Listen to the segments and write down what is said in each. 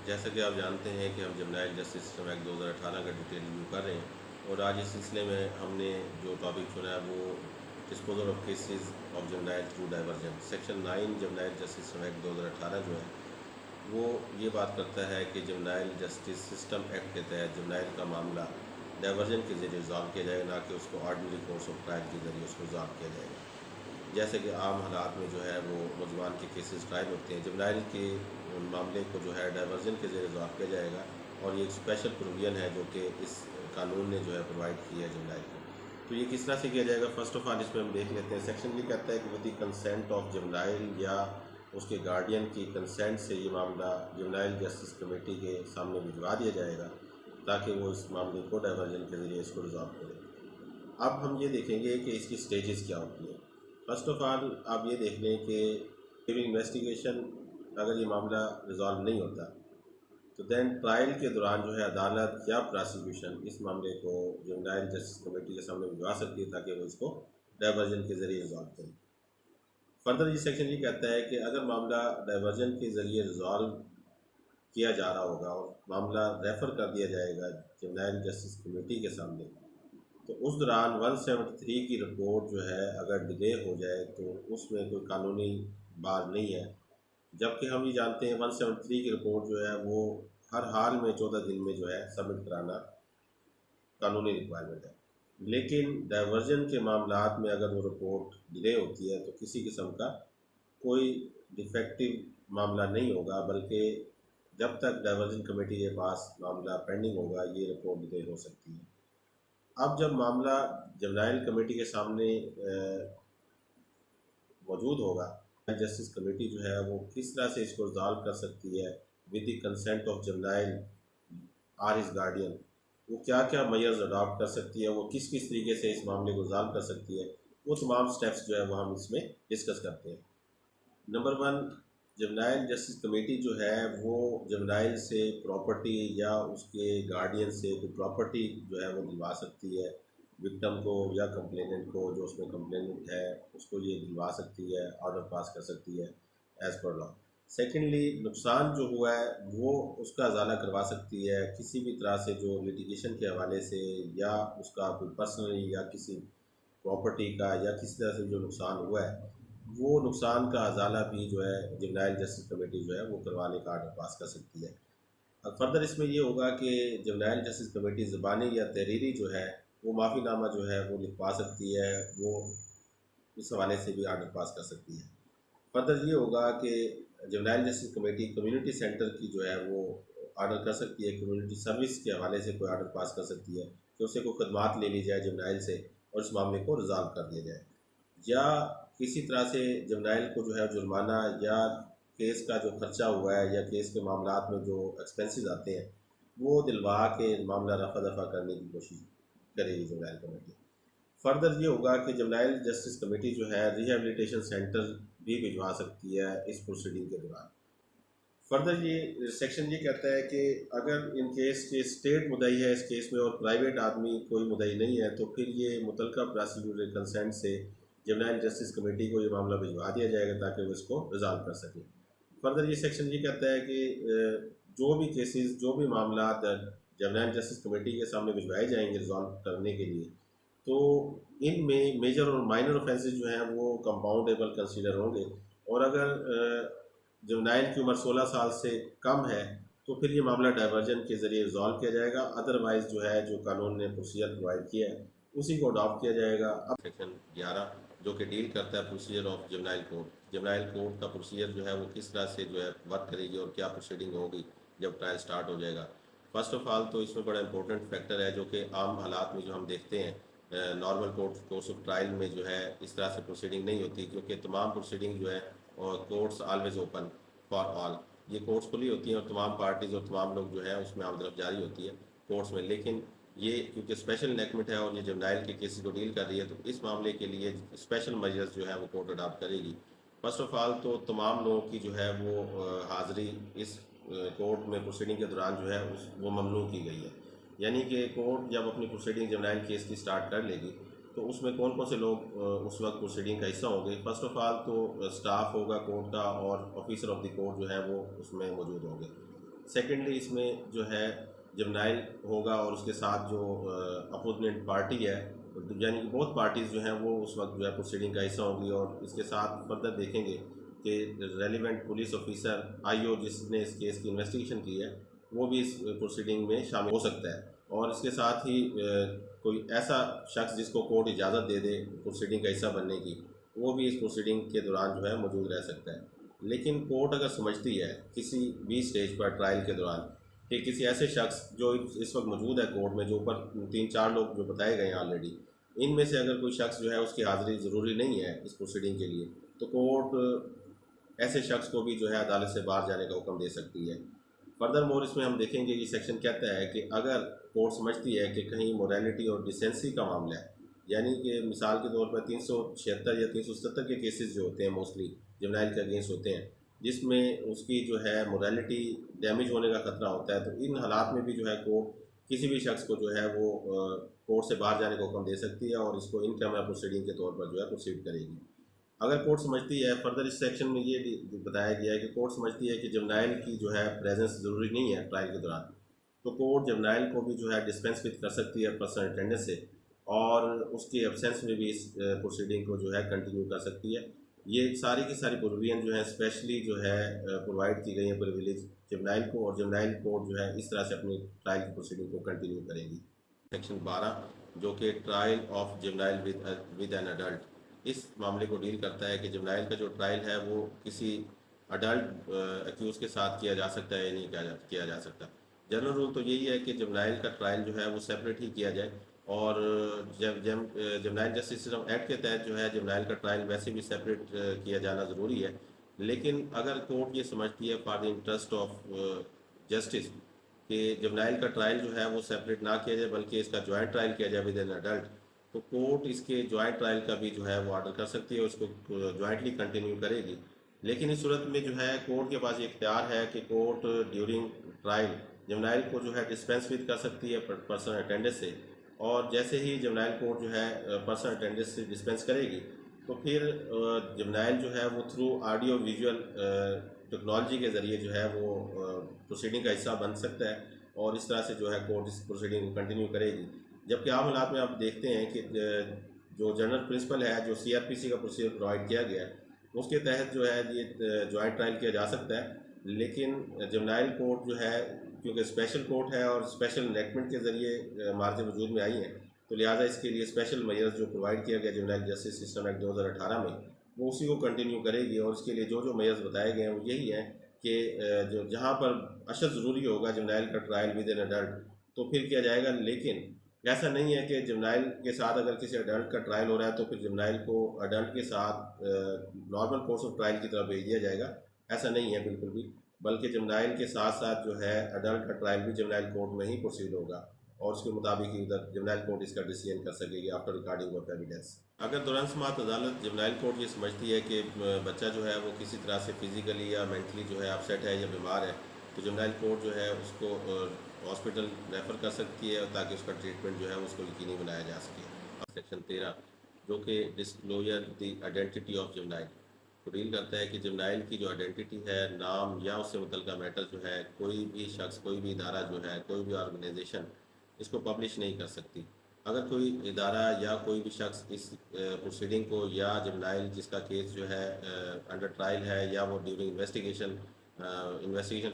जैसा कि आप जानते हैं कि हम जुवेनाइल जस्टिस सिस्टम एक्ट 2018 का डिटेल रिव्यू कर रहे हैं और आज इस सिलसिले में हमने जो टॉपिक चुना है वो disposal of cases of juvenile through diversion. Section 9 juvenile justice system act 2018 जो है वो ये बात करता है कि जुवेनाइल जस्टिस सिस्टम एक्ट के तहत जुवेनाइल का मामला डाइवर्जन के ज़रिए रिजॉल्व किया जाएगा, ना कि उसको ऑर्डिनरी कोर्स ऑफ ट्रायल के ज़रिए उसको रिजॉल्व किया जाएगा। जैसे कि आम हालात में जो है वो नौजवान के केसेस ट्रायल होते हैं, जुवेनाइल के मामले को जो है डाइवर्जन के ज़रिए रिजॉल्व किया जाएगा और ये एक स्पेशल प्रोविजन है जो कि इस कानून ने जो है प्रोवाइड की है जुवेनाइल को। तो ये किस तरह से किया जाएगा, फर्स्ट ऑफ ऑल इसमें हम देख लेते हैं। सेक्शन ये कहता है कि with the consent of juvenile या उसके गार्डियन की कंसेंट से ये मामला जुवेनाइल जस्टिस कमेटी के सामने भिजवा दिया जाएगा ताकि वो इस मामले को डाइवर्जन के ज़रिए इसको रिजॉल्व करें। अब हम ये देखेंगे कि इसकी स्टेजेस क्या होती हैं। फर्स्ट ऑफ ऑल आप ये देख लें कि ड्यूरिंग इन्वेस्टिगेशन अगर ये मामला रिजॉल्व नहीं होता तो दैन ट्रायल के दौरान जो है अदालत या प्रोसिक्यूशन इस मामले को जुवेनाइल जस्टिस कमेटी के सामने भिजवा सकती है ताकि वो इसको डाइवर्जन के ज़रिए रिजॉल्व करें। फर्दर ये सेक्शन ये कहता है कि अगर मामला डाइवर्जन के ज़रिए रिजॉल्व किया जा रहा होगा और मामला रेफ़र कर दिया जाएगा जुवेनाइल जस्टिस कमेटी के सामने, तो उस दौरान 173 की रिपोर्ट जो है अगर डिले हो जाए तो उसमें कोई कानूनी बार नहीं है। जबकि हम ये जानते हैं 173 की रिपोर्ट जो है वो हर हाल में 14 दिन में जो है सबमिट कराना कानूनी रिक्वायरमेंट है। लेकिन डाइवर्जन के मामलात में अगर वो रिपोर्ट डिले होती है तो किसी किस्म का कोई डिफेक्टिव मामला नहीं होगा, बल्कि जब तक डाइवर्जन कमेटी के पास मामला पेंडिंग होगा ये रिपोर्ट डिले हो सकती है। अब जब मामला जुवेनाइल कमेटी के सामने मौजूद होगा, जस्टिस कमेटी जो है वो किस तरह से इसको रिजॉल्व कर सकती है with the consent of juvenile or his guardian, वो क्या क्या मेजर्स अडॉप्ट कर सकती है, वो किस किस तरीके से इस मामले को रिजॉल्व कर सकती है, वो तमाम स्टेप्स जो है वो हम इसमें डिस्कस करते हैं। नंबर 1, जुवेनाइल जस्टिस कमेटी जो है वो जुवेनाइल से प्रॉपर्टी या उसके गार्डियन से कोई प्रॉपर्टी जो है वो दिलवा सकती है विक्टिम को या कंप्लेनेंट को। जो उसमें कंप्लेनेंट है उसको ये दिलवा सकती है, ऑर्डर पास कर सकती है एज़ पर लॉ। सेकेंडली, नुकसान जो हुआ है वो उसका अजाला करवा सकती है किसी भी तरह से जो लिटिगेशन के हवाले से या उसका कोई पर्सनली या किसी प्रॉपर्टी का या किसी तरह से जो नुकसान हुआ है वो नुकसान का अजाला भी जो है जुवेनाइल जस्टिस कमेटी जो है वो करवाने का आर्डर पास कर सकती है। अब फर्दर इसमें ये होगा कि जुवेनाइल जस्टिस कमेटी ज़बानी या तहरीरी जो है वो माफ़ीनामा जो है वो लिखवा सकती है, वो उस हवाले से भी आर्डर पास कर सकती है। फर्दर ये होगा कि juvenile justice committee community centre की जो है वो आर्डर कर सकती है, कम्युनिटी सर्विस के हवाले से कोई आर्डर पास कर सकती है कि उससे कोई खदमात ले ली जाए जुवेनाइल से और इस मामले को रिजॉल्व कर दिया जाए। या किसी तरह से जुवेनाइल को जो है जुर्माना या केस का जो खर्चा हुआ है या केस के मामलात में जो एक्सपेंसेस आते हैं वो दिलवा के मामला रफा दफा करने की कोशिश करेगी जुवेनाइल कमेटी। फर्दर ये होगा कि जुवेनाइल जस्टिस कमेटी जो है रिहेबिलिटेशन सेंटर भी भिजवा सकती है इस प्रोसीडिंग के दौरान। फर्दर ये सेक्शन ये कहता है कि अगर इन केस के स्टेट मुद्दई है इस केस में और प्राइवेट आदमी कोई मुद्दई नहीं है तो फिर ये मुतलका प्रोसिक्यूटर कंसेंट से जुवेनाइल जस्टिस कमेटी को ये मामला भिजवा दिया जाएगा ताकि वो इसको रिजॉल्व कर सके। फर्दर ये सेक्शन ये कहता है कि जो भी केसेस जो भी मामला जुवेनाइल जस्टिस कमेटी के सामने भिजवाए जाएंगे रिजॉल्व करने के लिए, तो इनमें मेजर और माइनर ऑफेंसेस जो हैं वो कंपाउंडेबल कंसीडर होंगे। और अगर जुवेनाइल की उम्र 16 साल से कम है तो फिर ये मामला डाइवर्जन के ज़रिए रिजॉल्व किया जाएगा। अदरवाइज़ जो है जो कानून ने प्रोसीजर प्रोवाइड किया है उसी को अडॉप्ट किया जाएगा। अब सेक्शन 11 जो कि डील करता है procedure of juvenile court, juvenile court का प्रोसीजर जो है वो किस तरह से जो है वर्क करेगी और क्या प्रोसीडिंग होगी जब ट्रायल स्टार्ट हो जाएगा। फर्स्ट ऑफ ऑल तो इसमें बड़ा इंपॉर्टेंट फैक्टर है जो कि आम हालात में जो हम देखते हैं नॉर्मल कोर्स ऑफ ट्रायल में जो है इस तरह से प्रोसीडिंग नहीं होती, क्योंकि तमाम प्रोसीडिंग जो है और courts always open for all, ये कोर्ट्स खुली होती हैं और तमाम पार्टीज़ और तमाम लोग जो है उसमें आमदरफ जारी होती है कोर्ट्स में। लेकिन ये क्योंकि स्पेशल इनेकमेंट है और ये जुवेनाइल के केसेस को डील कर रही है तो इस मामले के लिए स्पेशल मेजर्स जो है वो कोर्ट अडॉप्ट करेगी। फर्स्ट ऑफ ऑल तो तमाम लोगों की जो है वो हाज़िरी इस कोर्ट में प्रोसीडिंग के दौरान जो है वो ममनू की गई है। यानी कि कोर्ट जब अपनी प्रोसीडिंग जुवेनाइल केस की स्टार्ट कर लेगी तो उसमें कौन कौन से लोग उस वक्त प्रोसीडिंग का हिस्सा होंगे। फर्स्ट ऑफ ऑल तो स्टाफ होगा कोर्ट का और ऑफिसर ऑफ द कोर्ट जो है वो उसमें मौजूद होंगे। सेकेंडली इसमें जो है जर्नल होगा और उसके साथ जो अपोजिट पार्टी है, यानी कि बहुत पार्टीज़ जो हैं वो उस वक्त जो है प्रोसीडिंग का हिस्सा होंगी, और इसके साथ फर्दर देखेंगे कि रेलिवेंट पुलिस ऑफिसर आईओ जिसने इस केस की इन्वेस्टिगेशन की है वो भी इस प्रोसीडिंग में शामिल हो सकता है। और इसके साथ ही कोई ऐसा शख्स जिसको कोर्ट इजाज़त दे दे प्रोसीडिंग का हिस्सा बनने की, वो भी इस प्रोसीडिंग के दौरान जो है मौजूद रह सकता है। लेकिन कोर्ट अगर समझती है किसी भी स्टेज पर ट्रायल के दौरान कि किसी ऐसे शख्स जो इस वक्त मौजूद है कोर्ट में, जो ऊपर 3-4 लोग जो बताए गए हैं ऑलरेडी, इनमें से अगर कोई शख्स जो है उसकी हाज़िरी ज़रूरी नहीं है इस प्रोसीडिंग के लिए, तो कोर्ट ऐसे शख्स को भी जो है अदालत से बाहर जाने का हुक्म दे सकती है। फर्दर मोर इसमें हम देखेंगे ये सेक्शन कहता है कि अगर कोर्ट समझती है कि कहीं मोरालिटी और डिसेंसी का मामला है, यानी कि मिसाल के तौर पर 376 या 377 के केसेस जो होते हैं मोस्टली जर्नल के अगेंस्ट होते हैं, जिसमें उसकी जो है मोरालिटी डैमेज होने का खतरा होता है, तो इन हालात में भी जो है कोर्ट किसी भी शख्स को जो है वो कोर्ट से बाहर जाने का हुक्म दे सकती है और इसको इन कैमरा प्रोसीडिंग के तौर पर जो है प्रोसीड करेगी। अगर कोर्ट समझती है, फर्दर इस सेक्शन में ये बताया गया है कि कोर्ट समझती है कि जर्नल की जो है प्रेजेंस ज़रूरी नहीं है ट्रायल के दौरान, तो कोर्ट जर्नल को भी जो है डिस्पेंस विद कर सकती है पर्सनल अटेंडेंस से, और उसके एब्सेंस में भी इस प्रोसीडिंग को जो है कंटिन्यू कर सकती है। ये सारी की सारी प्रोविजन जो है स्पेशली जो है प्रोवाइड की गई है प्रिविलेज जर्नल को, और जर्नल कोर्ट जो है इस तरह से अपनी ट्रायल की प्रोसीडिंग को कंटिन्यू करेगी। सेक्शन 12 जो कि trial of journal with an adult, इस मामले को डील करता है कि जर्नल का जो ट्रायल है वो किसी अडल्ट एक्यूज़ के साथ किया जा सकता है या नहीं किया जा सकता। जनरल रूल तो यही है कि जर्नल का ट्रायल जो है वो सेपरेट ही किया जाए, और जब जर्नल जस्टिस सिस्टम एक्ट के तहत जो है जर्नल का ट्रायल वैसे भी सेपरेट किया जाना ज़रूरी है। लेकिन अगर कोर्ट ये समझती है for the interest of justice कि जर्नल का ट्रायल जो है वो सेपरेट ना किया जाए बल्कि इसका जॉइंट ट्रायल किया जाए विद एन अडल्ट, तो कोर्ट इसके जॉइंट ट्रायल का भी जो है वो ऑर्डर कर सकती है, उसको जॉइंटली कंटिन्यू करेगी। लेकिन इस सूरत में जो है कोर्ट के पास ये इख्तियार है कि कोर्ट ड्यूरिंग ट्रायल जर्नल को जो है डिस्पेंस विद कर सकती है पर्सनल अटेंडेंस से, और जैसे ही जर्नल कोर्ट जो है पर्सनल अटेंडेंस से डिस्पेंस करेगी, तो फिर जर्नल जो है वो थ्रू ऑडियो विजुअल टेक्नोलॉजी के ज़रिए जो है वो प्रोसीडिंग का हिस्सा बन सकता है, और इस तरह से जो है कोर्ट इस प्रोसीडिंग को कंटिन्यू करेगी। जबकि आम हालात में आप देखते हैं कि जो जनरल प्रिंसिपल है, जो CRPC का प्रोसीजर प्रोवाइड किया गया है, उसके तहत जो है ये जॉइंट ट्रायल किया जा सकता है। लेकिन जर्नल कोर्ट जो है क्योंकि स्पेशल कोर्ट है और स्पेशल इनेक्टमेंट के ज़रिए मार्जे वजूद में आई हैं, तो लिहाजा इसके लिए स्पेशल मेजर्स जो प्रोवाइड किया गया जर्नल जस्टिस सिस्टम एक्ट 2018 में, वो उसी को कंटिन्यू करेगी। और इसके लिए जो जो मेजर्स बताए गए हैं वो यही है कि जो जहाँ पर अशद ज़रूरी होगा जर्नल का ट्रायल विद एन अडल्ट, तो फिर किया जाएगा। लेकिन ऐसा नहीं है कि जर्नल के साथ अगर किसी अडल्ट का ट्रायल हो रहा है तो फिर जर्नल को अडल्ट के साथ नॉर्मल कोर्स ऑफ ट्रायल की तरफ भेज दिया जाएगा, ऐसा नहीं है बिल्कुल भी। बल्कि जर्नल के साथ साथ जो है अडल्ट का ट्रायल भी जर्नल कोर्ट में ही प्रोसीड होगा, और उसके मुताबिक ही उधर जर्नल कोर्ट इसका डिसीजन कर सकेगी आफ्टर रिकॉर्डिंग ऑफ एविडेंस। अगर दौरान समात अदालत जर्नल कोर्ट ये समझती है कि बच्चा जो है वो किसी तरह से फिज़िकली या मेंटली जो है अपसेट है या बीमार है, तो जर्नल कोर्ट जो है उसको हॉस्पिटल रेफ़र कर सकती है ताकि उसका ट्रीटमेंट जो है उसको यकीनी बनाया जा सके। सेक्शन 13 जो कि disclosure the identity of journal को डील करता है कि जर्नल की जो आइडेंटिटी है, नाम या उससे मुतल्लिका मैटर जो है, कोई भी शख्स, कोई भी इदारा जो है, कोई भी ऑर्गेनाइजेशन इसको पब्लिश नहीं कर सकती। अगर कोई इदारा या कोई भी शख्स इस प्रोसीडिंग को या जर्नल जिसका केस जो है अंडर ट्रायल है या वो ड्यूरिंग इन्वेस्टिगेशन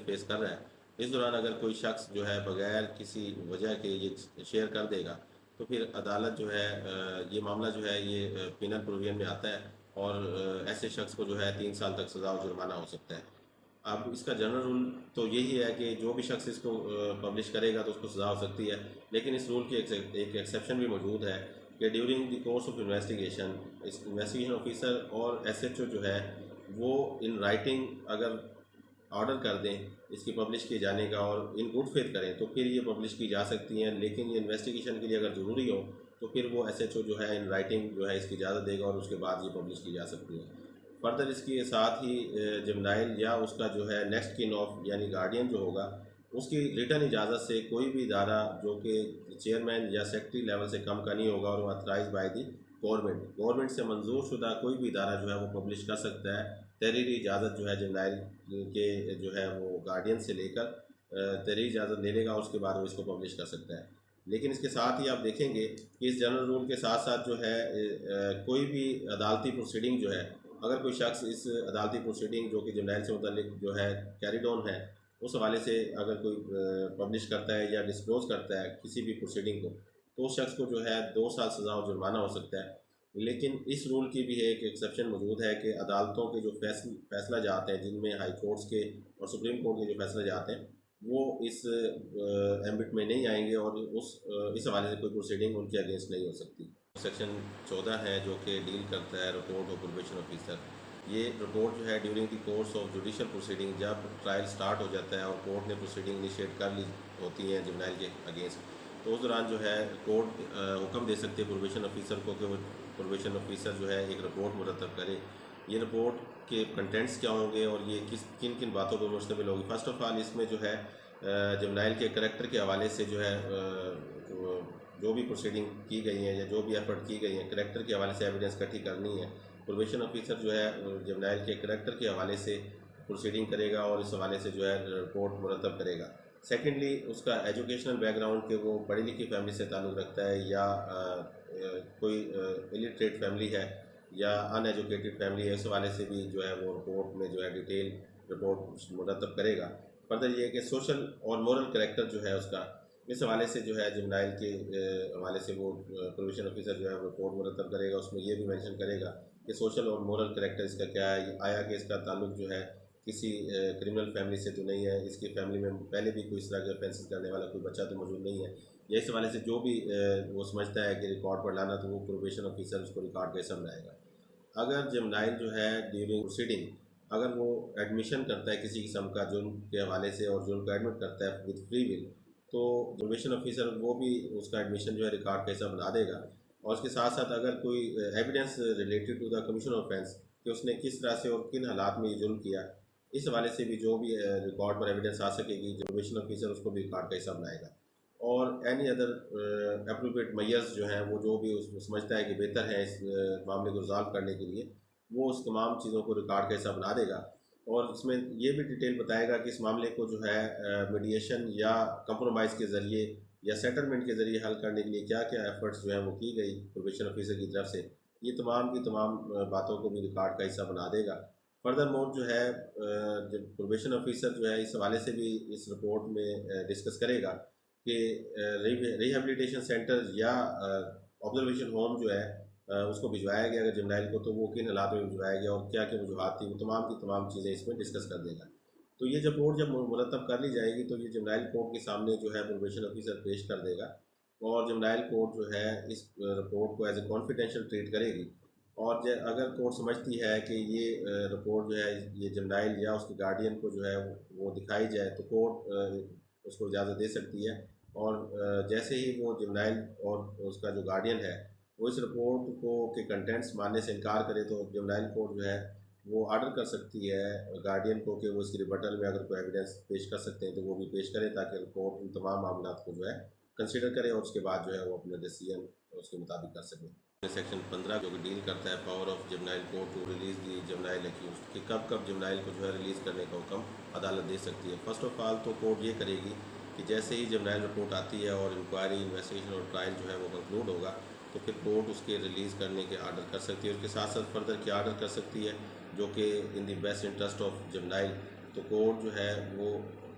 फेस कर रहा है, इस दौरान अगर कोई शख्स जो है बगैर किसी वजह के ये शेयर कर देगा, तो फिर अदालत जो है ये मामला जो है ये पिनल प्रोविजन में आता है, और ऐसे शख्स को जो है 3 साल तक सज़ा और जुर्माना हो सकता है। अब इसका जनरल रूल तो यही है कि जो भी शख्स इसको पब्लिश करेगा तो उसको सज़ा हो सकती है। लेकिन इस रूल की एक एक्सेप्शन भी मौजूद है कि during the course of investigation इस इन्वेस्टिगेशन ऑफिसर और SHO जो है वो इन राइटिंग अगर ऑर्डर कर दें इसकी पब्लिश किए जाने का और इन गुड फेथ करें, तो फिर ये पब्लिश की जा सकती हैं। लेकिन ये इन्वेस्टिगेशन के लिए अगर ज़रूरी हो तो फिर वो SHO जो है इन राइटिंग जो है इसकी इजाज़त देगा और उसके बाद ये पब्लिश की जा सकती है। फर्दर इसके साथ ही जर्नल या उसका जो है नेक्स्ट किन ऑफ यानी गार्डियन जो होगा, उसकी रिटर्न इजाज़त से कोई भी इदारा जो कि चेयरमैन या सेक्रेटरी लेवल से कम का नहीं होगा और वो अथराइज बाय दी गवर्नमेंट से मंजूर शुदा कोई भी इदारा जो है वो पब्लिश कर सकता है। तहरीरी इजाज़त जो है जर्नल के जो है वो गार्डियन से लेकर तहरीर इजाज़त ले लेगा, उसके बाद वो इसको पब्लिश कर सकता है। लेकिन इसके साथ ही आप देखेंगे कि इस जनरल रूल के साथ साथ जो है कोई भी अदालती प्रोसीडिंग जो है, अगर कोई शख्स इस अदालती प्रोसीडिंग जो कि जर्नैल से मुतल्लिक जो है कैरिड ऑन है, उस हवाले से अगर कोई पब्लिश करता है या डिस्क्लोज़ करता है किसी भी प्रोसीडिंग को, तो उस शख्स को जो है 2 साल सज़ा और जुर्माना हो सकता है। लेकिन इस रूल की भी एक एक्सेप्शन मौजूद है कि अदालतों के जो फैसला जाते हैं, जिनमें हाई कोर्ट्स के और सुप्रीम कोर्ट के जो फैसले जाते हैं, वो इस एम्बिट में नहीं आएंगे और इस हवाले से कोई प्रोसीडिंग उनके अगेंस्ट नहीं हो सकती। सेक्शन 14 है जो कि डील करता है रिपोर्ट ऑफ प्रोबेशन ऑफिसर। ये रिपोर्ट जो है during the course of judicial proceeding, जब ट्रायल स्टार्ट हो जाता है और कोर्ट ने प्रोसीडिंग इनिशिएट कर ली होती हैं जुवेनाइल के अगेंस्ट, तो उस दौरान जो है कोर्ट हुक्म दे सकती है प्रोबेशन ऑफिसर को कि वो प्रोबेशन ऑफिसर जो है एक रिपोर्ट मुरतब करे। ये रिपोर्ट के कंटेंट्स क्या होंगे और ये किन किन बातों पर मुश्तमिल होगी। फ़र्स्ट ऑफ़ ऑल इसमें जो है जुवेनाइल के करैक्टर के हवाले से जो है जो भी प्रोसीडिंग की गई है या जो भी एफर्ट की गई है, करैक्टर के हवाले से एविडेंस इकट्ठी करनी है। प्रोबेशन ऑफिसर जो है जुवेनाइल के करैक्टर के हवाले से प्रोसीडिंग करेगा और इस हवाले से जो है रिपोर्ट मुरतब करेगा। सेकेंडली उसका एजुकेशनल बैकग्राउंड के वो पढ़ी लिखी फैमिली से ताल्लुक़ रखता है या कोई इलिटरेट फैमिली है या अनएजुकेटेड फैमिली है, इस हवाले से भी जो है वो रिपोर्ट में जो है डिटेल रिपोर्ट मुरतब करेगा। फर्दर ये है कि सोशल और मोरल करैक्टर जो है उसका, इस हवाले से जो है जुवेनाइल के हवाले से वो प्रोबेशन ऑफिसर जो है रिपोर्ट मुरतब करेगा। उसमें ये भी मेंशन करेगा कि सोशल और मोरल करैक्टर इसका क्या है, आया कि इसका ताल्लुक जो है किसी क्रिमिनल फैमिली से तो नहीं है, इसकी फैमिली में पहले भी कोई इस तरह के ऑफेंसेस करने वाला कोई बच्चा तो मौजूद नहीं है, या इस हवाले से जो भी वो समझता है कि रिकॉर्ड पर लाना, तो वो प्रोबेशन ऑफिसर उसको रिकॉर्ड कैसे बनाएगा। अगर जुवेनाइल जो है ड्यूरिंग प्रोसीडिंग अगर वो एडमिशन करता है किसी किस्म का जुर्म के हवाले से और जुर्म को एडमिट करता है विद फ्री विल, तो प्रोबेशन ऑफिसर वो भी उसका एडमिशन जो है रिकॉर्ड कैसा बना देगा। और उसके साथ साथ अगर कोई evidence related to the commission offence कि उसने किस तरह से और किन हालात में ये जुर्म किया, इस हवाले से भी जो भी रिकॉर्ड पर एविडेंस आ सकेगी, प्रोबेशन ऑफिसर उसको भी रिकॉर्ड का हिस्सा बनाएगा। और एनी अदर अप्रोप्रिएट मेजर्स जो हैं वो जो भी उसको समझता है कि बेहतर है इस मामले को रिजॉल्व करने के लिए, वो उस तमाम चीज़ों को रिकॉर्ड का हिस्सा बना देगा। और इसमें ये भी डिटेल बताएगा कि इस मामले को जो है मीडिएशन या कंप्रोमाइज़ के ज़रिए या सेटलमेंट के ज़रिए हल करने के लिए क्या क्या एफर्ट्स जो हैं वो की गई प्रोबेशन ऑफिसर की तरफ से, ये तमाम की तमाम बातों को भी रिकॉर्ड का हिस्सा बना देगा। फर्दर मोर जो है जब प्रोबेशन ऑफिसर जो है इस हवाले से भी इस रिपोर्ट में डिस्कस करेगा कि रिहेबिलिटेशन सेंटर या ऑब्जर्वेशन होम जो है उसको भिजवाया गया अगर जुवेनाइल को, तो वो किन हालात में भिजवाया गया और क्या क्या वजूहत थी, वो तमाम की तमाम चीज़ें इसमें डिस्कस कर देगा। तो ये जब रिपोर्ट जब मुरतब कर ली जाएगी तो ये जुवेनाइल कोर्ट के सामने जो है प्रोबेशन ऑफिसर पेश कर देगा और जुवेनाइल कोर्ट जो है इस रिपोर्ट को एज ए कॉन्फिडेंशियल ट्रीट करेगी। और अगर कोर्ट समझती है कि ये रिपोर्ट जो है ये जुवेनाइल या उसके गार्डियन को जो है वो दिखाई जाए, तो कोर्ट उसको इजाज़त दे सकती है। और जैसे ही वो जुवेनाइल और उसका जो गार्डियन है वो इस रिपोर्ट को के कंटेंट्स मानने से इनकार करे, तो जुवेनाइल कोर्ट जो है वो आर्डर कर सकती है गार्डियन को कि वो इसकी रिबटल में अगर कोई एविडेंस पेश कर सकते हैं तो वो भी पेश करें, ताकि कोर्ट उन तमाम मामलों को जो है कंसिडर करे और उसके बाद जो है वो अपना डिसीजन उसके मुताबिक कर सकें। सेक्शन 15 जो कि डील करता है power of juvenile court to release the juvenile accused, कि कब कब जुवेनाइल को जो है रिलीज़ करने का हुक्म अदालत दे सकती है। फर्स्ट ऑफ ऑल तो कोर्ट ये करेगी कि जैसे ही जुवेनाइल रिपोर्ट आती है और इंक्वायरी इन्वेस्टिगेशन और ट्रायल जो है वो कंक्लूड होगा, तो फिर कोर्ट उसके रिलीज़ करने के आर्डर कर सकती है। उसके साथ साथ फर्दर क्या आर्डर कर सकती है जो कि in the best interest of juvenile, तो कोर्ट जो है वो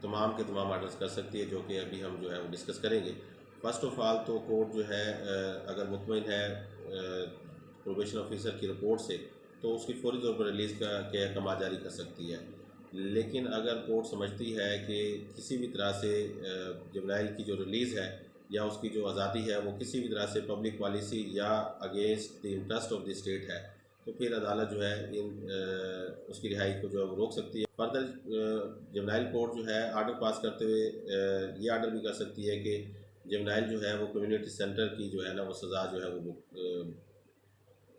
तमाम के तमाम आर्डर्स कर सकती है, जो कि अभी हम जो है वो डिस्कस करेंगे। फर्स्ट ऑफ ऑल तो कोर्ट जो है अगर मुतमईन है प्रोबेशन ऑफिसर की रिपोर्ट से, तो उसकी फौरी तौर पर रिलीज़ के अहकाम जारी कर सकती है। लेकिन अगर कोर्ट समझती है कि किसी भी तरह से जुवेनाइल की जो रिलीज़ है या उसकी जो आज़ादी है वो किसी भी तरह से पब्लिक पॉलिसी या against the interest of the state है, तो फिर अदालत जो है उसकी रिहाई को जो है वो रोक सकती है। फर्दर जुवेनाइल कोर्ट जो है आर्डर पास करते हुए ये आर्डर भी कर सकती है कि जुवेनाइल जो है वो कम्युनिटी सेंटर की जो है ना वो सज़ा जो है वो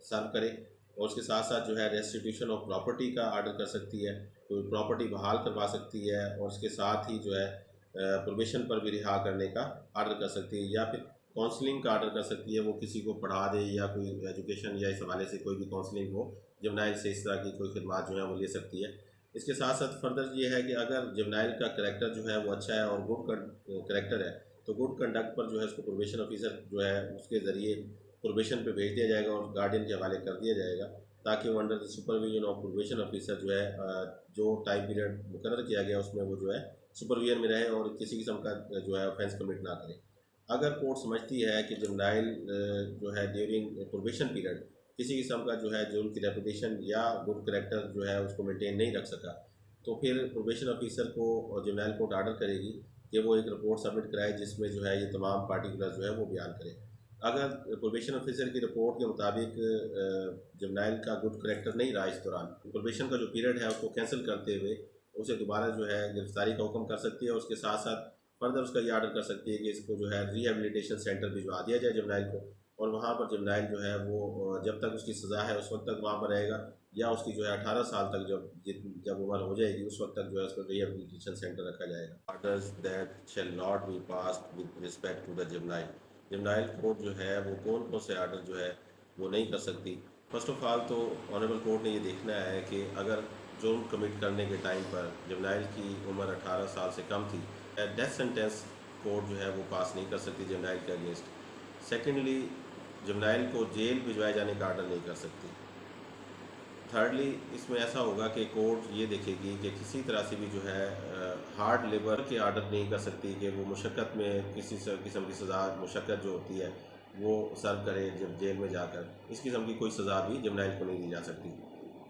सर्व करे, और उसके साथ साथ जो है रेस्टिट्यूशन ऑफ प्रॉपर्टी का आर्डर कर सकती है, कोई प्रॉपर्टी बहाल करवा सकती है, और उसके साथ ही जो है प्रोबेशन पर भी रिहा करने का आर्डर कर सकती है, या फिर काउंसलिंग का आर्डर कर सकती है, वो किसी को पढ़ा दे या कोई एजुकेशन या इस हवाले से कोई भी काउंसलिंग हो जुवेनाइल से, इस तरह की कोई खिदमात जो है वो ले सकती है। इसके साथ साथ फर्दर ये है कि अगर जुवेनाइल का करैक्टर जो है वो अच्छा है और गुड करैक्टर है, तो गुड कंडक्ट पर जो है उसको प्रोबेशन ऑफिसर जो है उसके ज़रिए प्रोबेशन पे भेज दिया जाएगा और गार्डियन के हवाले कर दिया जाएगा, ताकि वो under the supervision of probation officer जो है जो टाइम पीरियड मुकर्रर किया गया उसमें वो जो है सुपरविजन में रहे और किसी किस्म का जो है ऑफेंस कमिट ना करे। अगर कोर्ट समझती है कि जुवेनाइल जो है ड्यूरिंग प्रोबेशन पीरियड किसी किस्म का जो है जो उनकी रेपुटेशन या गुड करेक्टर जो है उसको मेंटेन नहीं रख सका, तो फिर प्रोबेशन ऑफिसर को जुवेनाइल कोर्ट आर्डर करेगी कि वो एक रिपोर्ट सबमिट कराए जिसमें जो है ये तमाम पार्टिकुलर जो है वो बयान करे। अगर प्रोबेशन ऑफिसर की रिपोर्ट के मुताबिक जुवेनाइल का गुड करेक्टर नहीं रहा इस दौरान, प्रोबेशन का जो पीरियड है उसको कैंसिल करते हुए उसे दोबारा जो है गिरफ्तारी का हुक्म कर सकती है। उसके साथ साथ फर्दर उसका ये आर्डर कर सकती है कि इसको जो है रिहेबिलिटेशन सेंटर भिजवा दिया जाए जुवेनाइल को, और वहाँ पर जुवेनाइल जो है वो जब तक उसकी सज़ा है उस वक्त तक वहाँ पर रहेगा, या उसकी जो है 18 साल तक जब उम्र हो जाएगी उस वक्त तक जो है उसको रिहेबिलिटेशन सेंटर रखा जाएगा। Orders that shall not be passed with respect to the juvenile. Juvenile court जो है वो कौन कौन से आर्डर जो है वो नहीं कर सकती। फर्स्ट ऑफ ऑल तो ऑनरेबल कोर्ट ने ये देखना है कि अगर जुर्म कमिट करने के टाइम पर जुवेनाइल की उम्र 18 साल से कम थी, डेथ सेंटेंस कोर्ट जो है वो पास नहीं कर सकती जुवेनाइल के अगेंस्ट। सेकेंडली, जुवेनाइल को जेल भिजवाए जाने का आर्डर नहीं कर सकती। थर्डली, इसमें ऐसा होगा कि कोर्ट ये देखेगी कि किसी तरह से भी जो है हार्ड लेबर के आर्डर नहीं कर सकती कि वो मुशक्क़त में किसी किस्म की सज़ा मुशक्क़त जो होती है वो सर्व करे जब जेल में जाकर, इस किस्म की कोई सज़ा भी जुवेनाइल को नहीं दी जा सकती।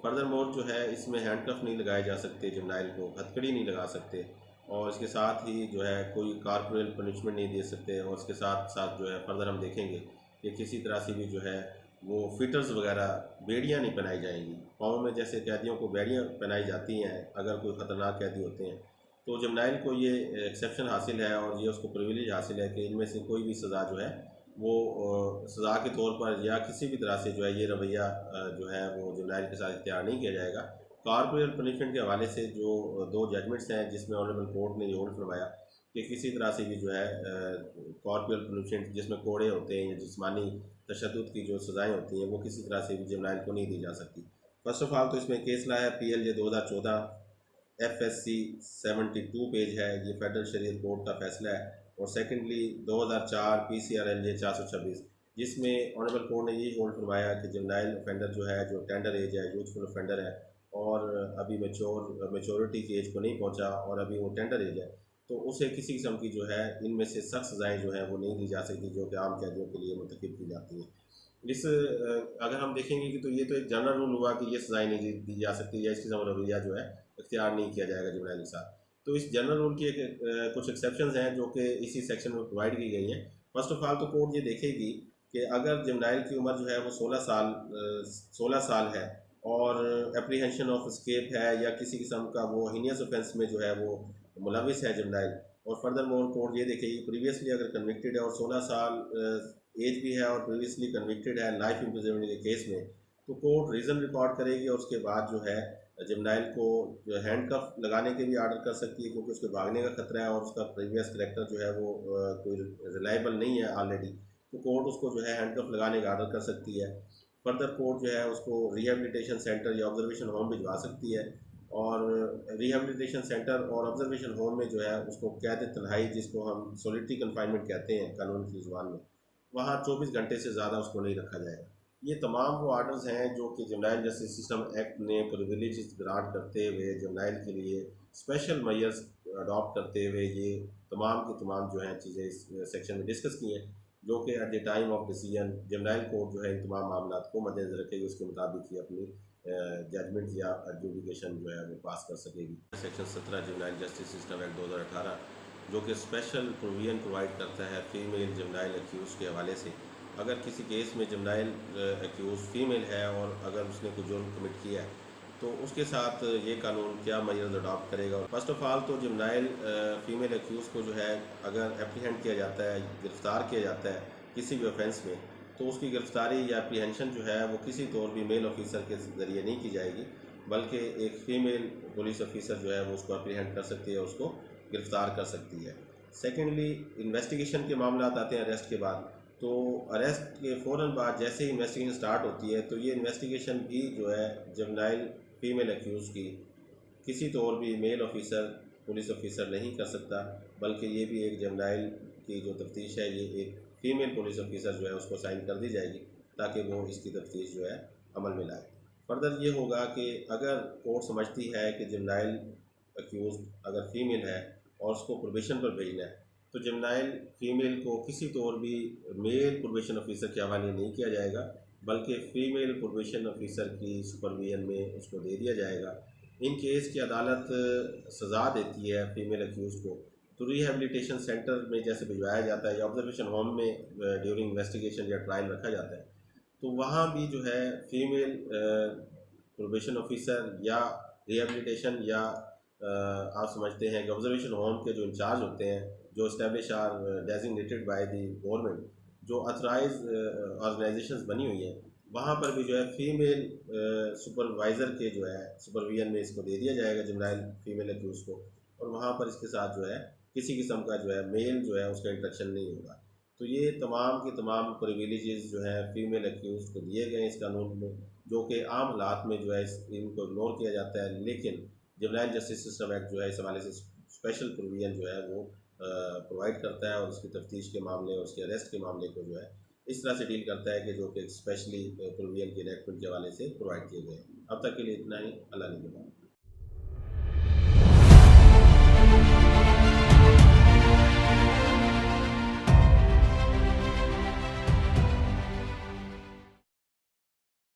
फर्दर मोर जो है इसमें हैंडकफ नहीं लगाए जा सकते, जुवेनाइल को हथकड़ी नहीं लगा सकते, और इसके साथ ही जो है कोई कॉर्पोरल पनिशमेंट नहीं दे सकते, और इसके साथ साथ जो है फर्दर हम देखेंगे कि किसी तरह से भी जो है वो फिटर्स वगैरह बेड़ियाँ नहीं पहनाई जाएंगी। पाँव में जैसे कैदियों को बेड़ियाँ पहनाई जाती हैं अगर कोई ख़तरनाक कैदी होते हैं, तो जुवेनाइल को ये एक्सेप्शन हासिल है और ये उसको प्रिविलेज हासिल है कि इनमें से कोई भी सज़ा जो है वो सज़ा के तौर पर या किसी भी तरह से जो है ये रवैया जो है वो जुवेनाइल के साथ इख्तियार नहीं किया जाएगा। कॉर्पोरल पनिशमेंट के हवाले से जो दो जजमेंट्स हैं जिसमें ऑनरेबल कोर्ट ने ये होल्ड फरमाया कि किसी तरह से भी जो है कॉर्पोरल पनिशमेंट जिसमें कोड़े होते हैं या जिस्मानी तशद्दुद की जो सज़ाएँ होती हैं वो किसी तरह से भी जुवेनाइल को नहीं दी जा सकती। फर्स्ट ऑफ ऑल तो इसमें केस ला है PLJ 2014 FSC 72 पेज है, ये फेडरल शरीयत कोर्ट का फैसला है। और सेकेंडली 2004 PCRLJ 426, जिसमें ऑनरेबल कोर्ट ने यही होल्ड फरमाया कि जुवेनाइल ऑफेंडर जो है जो टेंडर एज है, यूथफुल ऑफेंडर है और अभी मेच्योरिटी की एज को नहीं पहुंचा और अभी वो टेंडर एज है, तो उसे किसी किस्म की जो है इनमें से सख्त सज़ाएँ जो हैं वो नहीं दी जा सकती जो कि आम कैदियों के लिए मुंतखब की जाती हैं। इस अगर हम देखेंगे कि तो ये तो एक जनरल रूल हुआ कि ये सज़ाएँ नहीं दी जा सकती या इसकी रवैया जो है इख्तियार नहीं किया जाएगा जुवेनाइल के साथ। तो इस जनरल रूल की कुछ एक्सेप्शंस हैं जो कि इसी सेक्शन में प्रोवाइड की गई हैं। फर्स्ट ऑफ ऑल तो कोर्ट ये देखेगी कि अगर जुवेनाइल की उम्र जो है वो 16 साल है और एप्रीहेंशन ऑफ स्केप है या किसी किस्म का वो हीनियस ऑफेंस में जो है वो मुलविस है जुवेनाइल, और फर्दर मोर कोर्ट ये देखेगी प्रीवियसली अगर कन्विक्टेड है और 16 साल एज भी है और प्रीवियसली कन्विक्टेड है लाइफ इम्प्रिजनमेंट के केस में, तो कोर्ट रीज़न रिकॉर्ड करेगी और उसके बाद जो है जुवेनाइल को जो हैंडकफ लगाने के भी आर्डर कर सकती है क्योंकि उसके भागने का खतरा है और उसका प्रीवियस करैक्टर जो है वो कोई रिलायबल नहीं है ऑलरेडी, तो कोर्ट उसको जो है हैंडकफ लगाने का आर्डर कर सकती है। फर्दर कोर्ट जो है उसको रिहेबिलिटेशन सेंटर या ऑब्जर्वेशन होम भिजवा सकती है, और रिहेबिलिटेशन सेंटर और ऑब्जर्वेशन होम में जो है उसको कैद तन्हाई जिसको हम सॉलिटरी कन्फाइनमेंट कहते हैं कानून की ज़ुबान में, वहाँ 24 घंटे से ज़्यादा उसको नहीं रखा जाएगा। ये तमाम वो आर्डर्स हैं जो कि जुवेनाइल जस्टिस सिस्टम एक्ट ने प्रिविलेज ग्रांट करते हुए जुवेनाइल के लिए स्पेशल मेजर्स अडॉप्ट करते हुए ये तमाम की तमाम जो हैं चीज़ें इस सेक्शन में डिस्कस की हैं, जो कि at the time of decision juvenile court जो है इन तमाम मामला को मद्देनजर रखेगी, उसके मुताबिक ही अपनी जजमेंट या एडजुडिकेशन जो है वो पास कर सकेगी। Section 17 juvenile justice system act 2018 जो कि स्पेशल प्रोविजन प्रोवाइड करता है फीमेल जुवेनाइल एक्यूज़ के हवाले से। अगर किसी केस में जुवेनाइल एक्यूज़ फ़ीमेल है और अगर उसने कोई जुर्म कमिट किया है तो उसके साथ ये कानून क्या मेजर्स अडॉप्ट करेगा। फर्स्ट ऑफ ऑल तो जुवेनाइल फ़ीमेल एक्यूज़ को जो है अगर एप्रीहेंड किया जाता है, गिरफ़्तार किया जाता है किसी भी ऑफेंस में, तो उसकी गिरफ़्तारी या एप्रीहेंशन जो है वो किसी तौर भी मेल ऑफिसर के ज़रिए नहीं की जाएगी, बल्कि एक फ़ीमेल पुलिस ऑफिसर जो है वो उसको एप्रीहेंड कर सकती है, उसको गिरफ़्तार कर सकती है। सेकेंडली, इन्वेस्टिगेशन के मामला आते हैं अरेस्ट के बाद, तो अरेस्ट के फ़ौरन बाद जैसे ही इन्वेस्टिगेशन स्टार्ट होती है तो ये इन्वेस्टिगेशन भी जो है जुवेनाइल फ़ीमेल एक्यूज़ की किसी तौर भी मेल ऑफिसर पुलिस ऑफिसर नहीं कर सकता, बल्कि ये भी एक जुवेनाइल की जो तफ्तीश है ये एक फ़ीमेल पुलिस ऑफिसर जो है उसको साइन कर दी जाएगी, ताकि वो इसकी तफ्तीश जो है अमल में लाए। फर्दर ये होगा कि अगर कोर्ट समझती है कि जुवेनाइल अक्यूज़ अगर फ़ीमेल है और उसको प्रोबेशन पर भेजना है, तो जुवेनाइल फ़ीमेल को किसी तौर भी मेल प्रोबेशन ऑफिसर के हवाले नहीं किया जाएगा, बल्कि फ़ीमेल प्रोबेशन ऑफिसर की सुपरविजन में उसको दे दिया जाएगा। इन केस की अदालत सज़ा देती है फ़ीमेल अक्यूज़ को, तो रिहैबिलिटेशन सेंटर में जैसे भिजवाया जाता है या ऑब्जर्वेशन होम में ड्यूरिंग इन्वेस्टिगेशन या ट्रायल रखा जाता है, तो वहाँ भी जो है फ़ीमेल प्रोबेशन ऑफिसर या रिहैबिलिटेशन या आप समझते हैं कि ऑब्जर्वेशन होम के जो इंचार्ज होते हैं, जो establish or designated by the government, जो अथराइज ऑर्गेनाइजेशंस बनी हुई हैं, वहाँ पर भी जो है फ़ीमेल सुपरवाइज़र के जो है सुपरविजन में इसको दे दिया जाएगा जुवेनाइल फ़ीमेल अक्यूज़ को, और वहाँ पर इसके साथ जो है किसी किस्म का जो है मेल जो है उसका इंटरेक्शन नहीं होगा। तो ये तमाम के तमाम प्रिविलेजेस जो है फ़ीमेल अक्यूज़ को दिए गए हैं इस कानून में, जो कि आम हालात में जो है इनको इग्नोर किया जाता है, लेकिन जुवेनाइल जस्टिस सिस्टम एक्ट जो है इस हवाले से स्पेशल प्रोविजन जो है वो प्रोवाइड करता है, और उसकी तफ्तीश के मामले और उसके अरेस्ट के मामले को जो है इस तरह से डील करता है कि जो कि स्पेशली प्रोविजन के इनेक्टमेंट के हवाले से प्रोवाइड किए गए हैं। अब तक के लिए इतना ही। अल्लाह ने